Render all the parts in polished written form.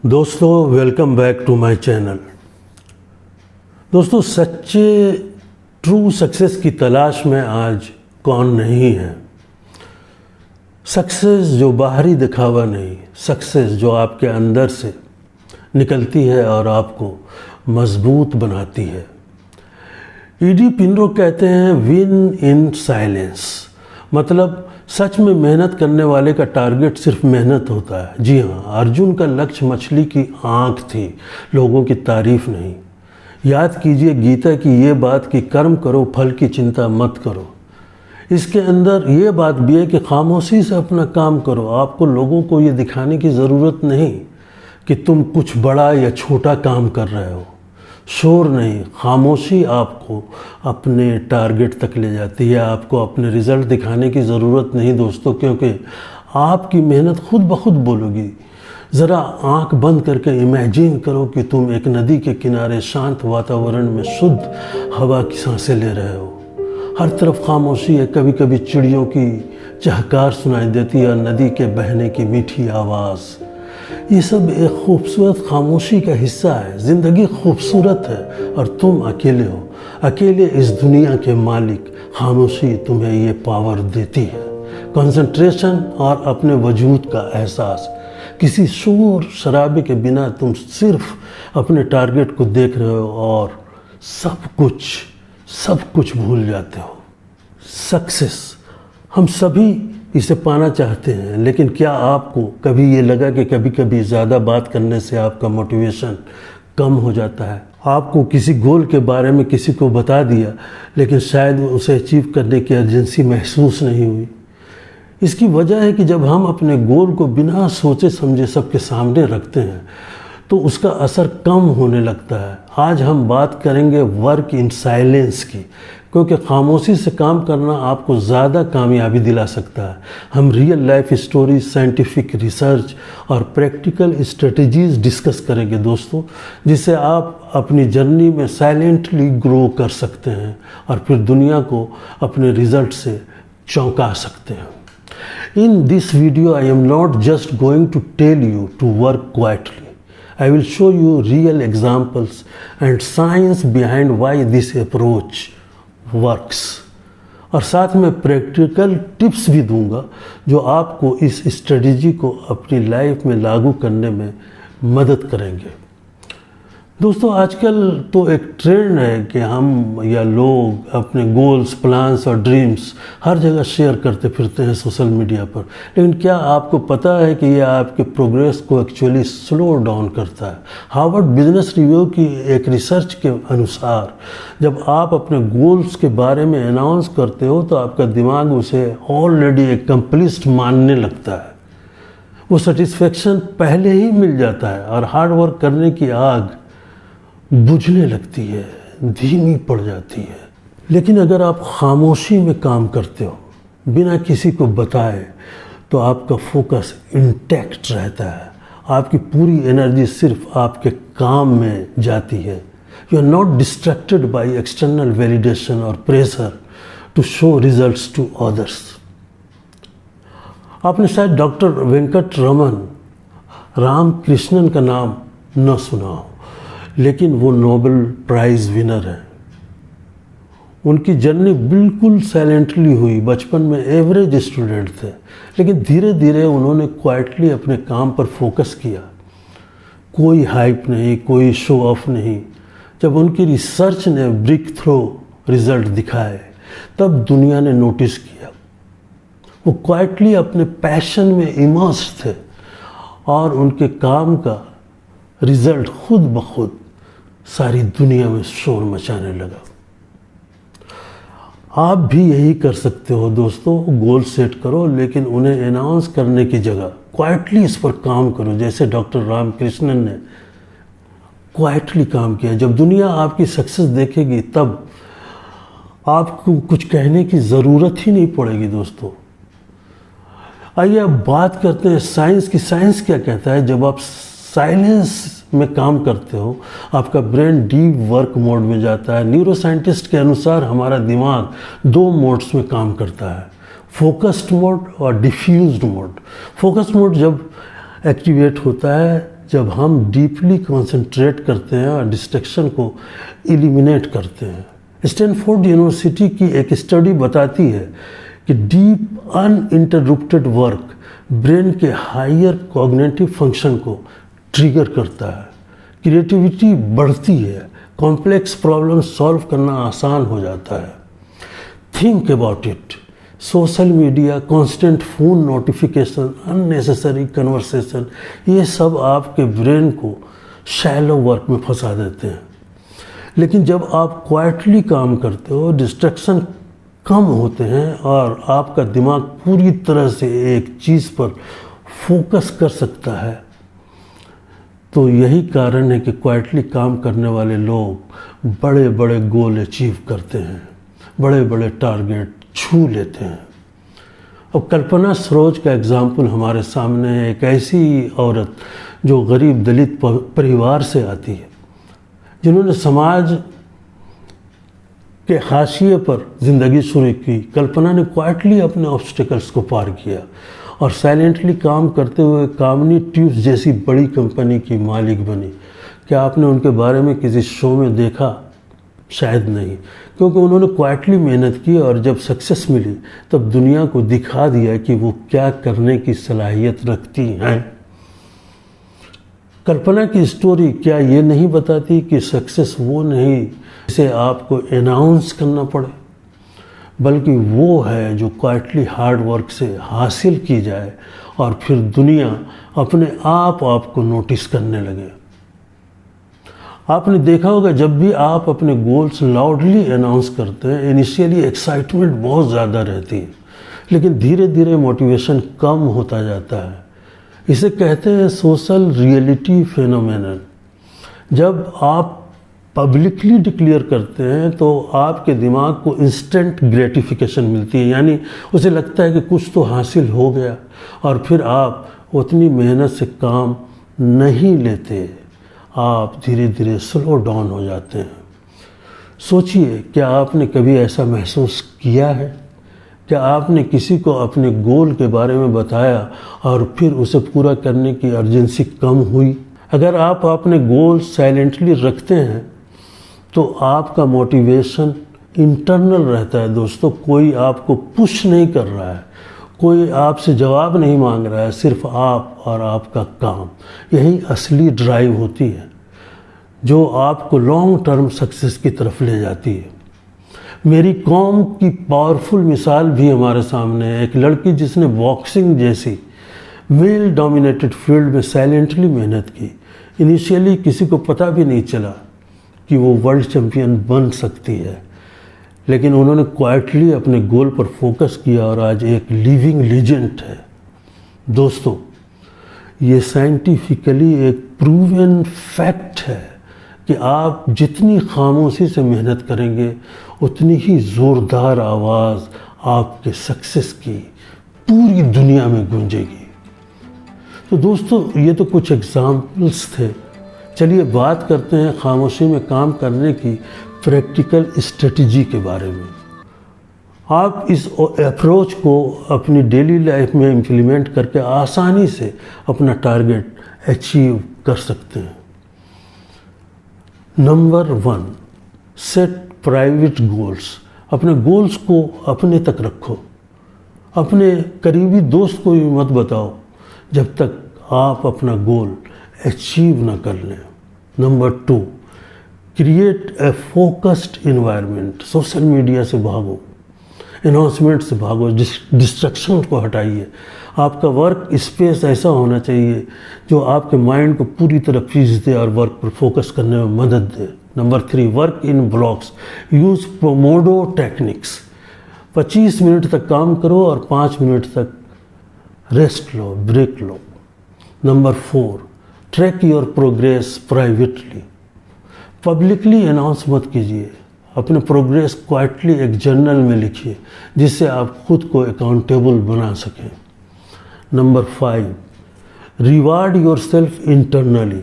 दोस्तों welcome back to my channel. दोस्तों सच्चे ट्रू सक्सेस की तलाश में आज कौन नहीं है। सक्सेस जो बाहरी दिखावा नहीं, सक्सेस जो आपके अंदर से निकलती है और आपको मजबूत बनाती है। ईडी पिनरो कहते हैं विन इन साइलेंस, मतलब सच में मेहनत करने वाले का टारगेट सिर्फ मेहनत होता है। जी हाँ, अर्जुन का लक्ष्य मछली की आँख थी, लोगों की तारीफ नहीं। याद कीजिए गीता की ये बात कि कर्म करो, फल की चिंता मत करो। इसके अंदर ये बात भी है कि खामोशी से अपना काम करो। आपको लोगों को ये दिखाने की ज़रूरत नहीं कि तुम कुछ बड़ा या छोटा काम कर रहे हो। शोर नहीं, खामोशी आपको अपने टारगेट तक ले जाती है। आपको अपने रिज़ल्ट दिखाने की ज़रूरत नहीं दोस्तों, क्योंकि आपकी मेहनत खुद ब खुद बोलोगी। ज़रा आंख बंद करके इमेजिन करो कि तुम एक नदी के किनारे शांत वातावरण में शुद्ध हवा की सांसें ले रहे हो। हर तरफ खामोशी है, कभी कभी चिड़ियों की चहकार सुनाई देती है और नदी के बहने की मीठी आवाज़। ये सब एक खूबसूरत खामोशी का हिस्सा है। ज़िंदगी खूबसूरत है और तुम अकेले हो, अकेले इस दुनिया के मालिक। खामोशी तुम्हें ये पावर देती है, कंसंट्रेशन और अपने वजूद का एहसास। किसी शोर शराबे के बिना तुम सिर्फ अपने टारगेट को देख रहे हो और सब कुछ भूल जाते हो। सक्सेस हम सभी इसे पाना चाहते हैं, लेकिन क्या आपको कभी ये लगा कि कभी कभी ज़्यादा बात करने से आपका मोटिवेशन कम हो जाता है? आपको किसी गोल के बारे में किसी को बता दिया, लेकिन शायद उसे अचीव करने की अर्जेंसी महसूस नहीं हुई। इसकी वजह है कि जब हम अपने गोल को बिना सोचे समझे सबके सामने रखते हैं तो उसका असर कम होने लगता है। आज हम बात करेंगे वर्क इन साइलेंस की, क्योंकि खामोशी से काम करना आपको ज़्यादा कामयाबी दिला सकता है। हम real life story, scientific research और प्रैक्टिकल स्ट्रेटजीज डिस्कस करेंगे दोस्तों, जिससे आप अपनी जर्नी में साइलेंटली ग्रो कर सकते हैं और फिर दुनिया को अपने रिजल्ट से चौंका सकते हैं। In this video, I am not just going to tell you to work quietly. I will show you real examples and science behind why this approach works. और साथ में प्रैक्टिकल टिप्स भी दूंगा जो आपको इस स्ट्रेटजी को अपनी लाइफ में लागू करने में मदद करेंगे। दोस्तों आजकल तो एक ट्रेंड है कि हम या लोग अपने गोल्स, प्लान्स और ड्रीम्स हर जगह शेयर करते फिरते हैं सोशल मीडिया पर। लेकिन क्या आपको पता है कि यह आपके प्रोग्रेस को एक्चुअली स्लो डाउन करता है? हार्वर्ड बिजनेस रिव्यू की एक रिसर्च के अनुसार जब आप अपने गोल्स के बारे में अनाउंस करते हो तो आपका दिमाग उसे ऑलरेडी एकम्प्लिश्ड मानने लगता है। वो सेटिस्फेक्शन पहले ही मिल जाता है और हार्ड वर्क करने की आग बुझने लगती है, धीमी पड़ जाती है। लेकिन अगर आप खामोशी में काम करते हो बिना किसी को बताए तो आपका फोकस इंटैक्ट रहता है। आपकी पूरी एनर्जी सिर्फ आपके काम में जाती है। You are not distracted by external validation और pressure to show results to others. आपने शायद डॉक्टर वेंकट रमन रामकृष्णन का नाम न सुना हो, लेकिन वो नोबेल प्राइज़ विनर हैं। उनकी जर्नी बिल्कुल साइलेंटली हुई। बचपन में एवरेज स्टूडेंट थे, लेकिन धीरे धीरे उन्होंने क्वाइटली अपने काम पर फोकस किया। कोई हाइप नहीं, कोई शो ऑफ नहीं। जब उनकी रिसर्च ने ब्रेक थ्रू रिजल्ट दिखाए तब दुनिया ने नोटिस किया। वो क्वाइटली अपने पैशन में इमर्स थे और उनके काम का रिजल्ट खुद ब खुद सारी दुनिया में शोर मचाने लगा। आप भी यही कर सकते हो दोस्तों। गोल सेट करो, लेकिन उन्हें अनाउंस करने की जगह क्वाइटली इस पर काम करो, जैसे डॉक्टर रामकृष्णन ने क्वाइटली काम किया। जब दुनिया आपकी सक्सेस देखेगी तब आपको कुछ कहने की ज़रूरत ही नहीं पड़ेगी दोस्तों। आइए अब बात करते हैं साइंस की। साइंस क्या कहता है? जब आप साइलेंस में काम करते हो आपका ब्रेन डीप वर्क मोड में जाता है। न्यूरोसाइंटिस्ट के अनुसार हमारा दिमाग 2 मोड्स में काम करता है, फोकस्ड मोड और डिफ्यूज्ड मोड। फोकस्ड मोड जब एक्टिवेट होता है जब हम डीपली कंसंट्रेट करते हैं और डिस्ट्रैक्शन को एलिमिनेट करते हैं। स्टैनफोर्ड यूनिवर्सिटी की एक स्टडी बताती है कि डीप अनइंटरप्टेड वर्क ब्रेन के हायर कॉग्निटिव फंक्शन को ट्रिगर करता है, क्रिएटिविटी बढ़ती है, कॉम्प्लेक्स प्रॉब्लम सॉल्व करना आसान हो जाता है। Think about it, social media, constant phone notification, unnecessary conversation, ये सब आपके ब्रेन को शैलो वर्क में फंसा देते हैं। लेकिन जब आप क्वाइटली काम करते हो, डिस्ट्रैक्शन कम होते हैं और आपका दिमाग पूरी तरह से एक चीज़ पर फोकस कर सकता है, तो यही कारण है कि क्वाइटली काम करने वाले लोग बड़े बड़े गोल अचीव करते हैं, बड़े बड़े टारगेट छू लेते हैं। अब कल्पना सरोज का एग्जाम्पल हमारे सामने है, एक ऐसी औरत जो गरीब दलित परिवार से आती है, जिन्होंने समाज के हाशिए पर ज़िंदगी शुरू की। कल्पना ने क्वाइटली अपने ऑब्स्टिकल्स को पार किया और साइलेंटली काम करते हुए कामनी ट्यूब्स जैसी बड़ी कंपनी की मालिक बनी। क्या आपने उनके बारे में किसी शो में देखा? शायद नहीं, क्योंकि उन्होंने क्वाइटली मेहनत की और जब सक्सेस मिली तब दुनिया को दिखा दिया कि वो क्या करने की सलाहियत रखती हैं। कल्पना की स्टोरी क्या ये नहीं बताती कि सक्सेस वो नहीं जिसे आपको अनाउंस करना पड़े, बल्कि वो है जो क्वाइटली हार्ड वर्क से हासिल की जाए और फिर दुनिया अपने आप आपको नोटिस करने लगे। आपने देखा होगा जब भी आप अपने गोल्स लाउडली अनाउंस करते हैं, इनिशियली एक्साइटमेंट बहुत ज़्यादा रहती है, लेकिन धीरे धीरे मोटिवेशन कम होता जाता है। इसे कहते हैं सोशल रियलिटी फेनोमेनन। जब आप पब्लिकली डिक्लेयर करते हैं तो आपके दिमाग को इंस्टेंट ग्रेटिफिकेशन मिलती है, यानी उसे लगता है कि कुछ तो हासिल हो गया, और फिर आप उतनी मेहनत से काम नहीं लेते, आप धीरे धीरे स्लो डाउन हो जाते हैं। सोचिए, क्या आपने कभी ऐसा महसूस किया है? क्या आपने किसी को अपने गोल के बारे में बताया और फिर उसे पूरा करने की अर्जेंसी कम हुई? अगर आप अपने गोल साइलेंटली रखते हैं तो आपका मोटिवेशन इंटरनल रहता है दोस्तों। कोई आपको पुश नहीं कर रहा है, कोई आपसे जवाब नहीं मांग रहा है, सिर्फ आप और आपका काम। यही असली ड्राइव होती है जो आपको लॉन्ग टर्म सक्सेस की तरफ ले जाती है। मेरी कॉम की पावरफुल मिसाल भी हमारे सामने है। एक लड़की जिसने बॉक्सिंग जैसी मेल डोमिनेटेड फील्ड में साइलेंटली मेहनत की। इनिशियली किसी को पता भी नहीं चला कि वो वर्ल्ड चैम्पियन बन सकती है, लेकिन उन्होंने क्वाइटली अपने गोल पर फोकस किया और आज एक लिविंग लीजेंड है। दोस्तों, ये साइंटिफिकली एक प्रूवन फैक्ट है कि आप जितनी खामोशी से मेहनत करेंगे उतनी ही ज़ोरदार आवाज़ आपके सक्सेस की पूरी दुनिया में गूंजेगी। तो दोस्तों, ये तो कुछ एग्जाम्पल्स थे। चलिए बात करते हैं खामोशी में काम करने की प्रैक्टिकल स्ट्रेटजी के बारे में। आप इस अप्रोच को अपनी डेली लाइफ में इम्प्लीमेंट करके आसानी से अपना टारगेट अचीव कर सकते हैं। Number 1, set private goals. अपने गोल्स को अपने तक रखो। अपने करीबी दोस्त को भी मत बताओ जब तक आप अपना गोल अचीव ना कर लें। Number 2, create a focused environment. Social media से भागो, अनाउंसमेंट से भागो, डिस्ट्रैक्शन को हटाइए। आपका वर्क स्पेस ऐसा होना चाहिए जो आपके माइंड को पूरी तरह खींच दे और वर्क पर फोकस करने में मदद दे। Number 3, work in blocks. Use pomodoro techniques. 25 minute तक काम करो और 5 मिनट तक रेस्ट लो, ब्रेक लो। Number 4, track your progress privately. Publicly announce मत कीजिए, अपने प्रोग्रेस क्वाइटली एक जर्नल में लिखिए जिससे आप खुद को अकाउंटेबल बना सकें। Number 5, reward your self internally.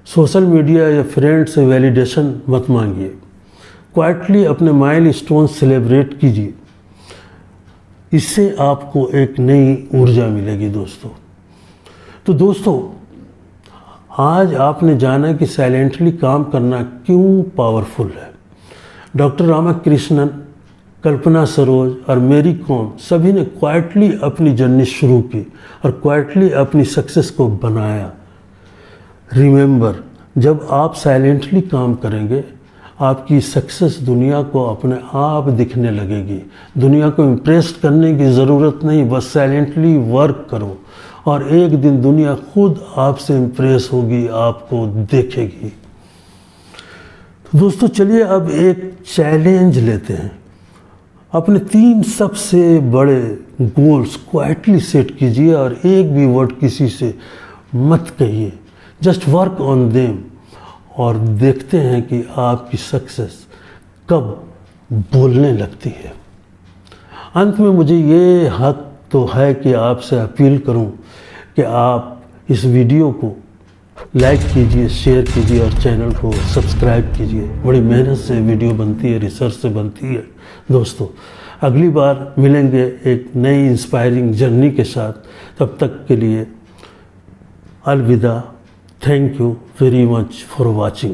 Social media या फ्रेंड से वैलिडेशन मत मांगिए, क्वाइटली अपने माइलस्टोन सेलिब्रेट कीजिए। इससे आपको एक नई ऊर्जा मिलेगी दोस्तों। तो दोस्तों, आज आपने जाना कि साइलेंटली काम करना क्यों पावरफुल है। डॉक्टर रामाकृष्णन, कल्पना सरोज और मेरी कॉम सभी ने क्वाइटली अपनी जर्नी शुरू की और क्वाइटली अपनी सक्सेस को बनाया। रिमेंबर, जब आप साइलेंटली काम करेंगे आपकी सक्सेस दुनिया को अपने आप दिखने लगेगी। दुनिया को इम्प्रेस करने की ज़रूरत नहीं, बस साइलेंटली वर्क करो और एक दिन दुनिया खुद आपसे इम्प्रेस होगी, आपको देखेगी। तो दोस्तों चलिए अब एक चैलेंज लेते हैं। अपने 3 सबसे बड़े गोल्स क्वाइटली सेट कीजिए और एक भी वर्ड किसी से मत कहिए। जस्ट वर्क ऑन देम और देखते हैं कि आपकी सक्सेस कब बोलने लगती है। अंत में मुझे ये हक तो है कि आपसे अपील करूं कि आप इस वीडियो को लाइक कीजिए, शेयर कीजिए और चैनल को सब्सक्राइब कीजिए। बड़ी मेहनत से वीडियो बनती है, रिसर्च से बनती है। दोस्तों अगली बार मिलेंगे एक नई इंस्पायरिंग जर्नी के साथ। तब तक के लिए अलविदा। Thank you very much for watching.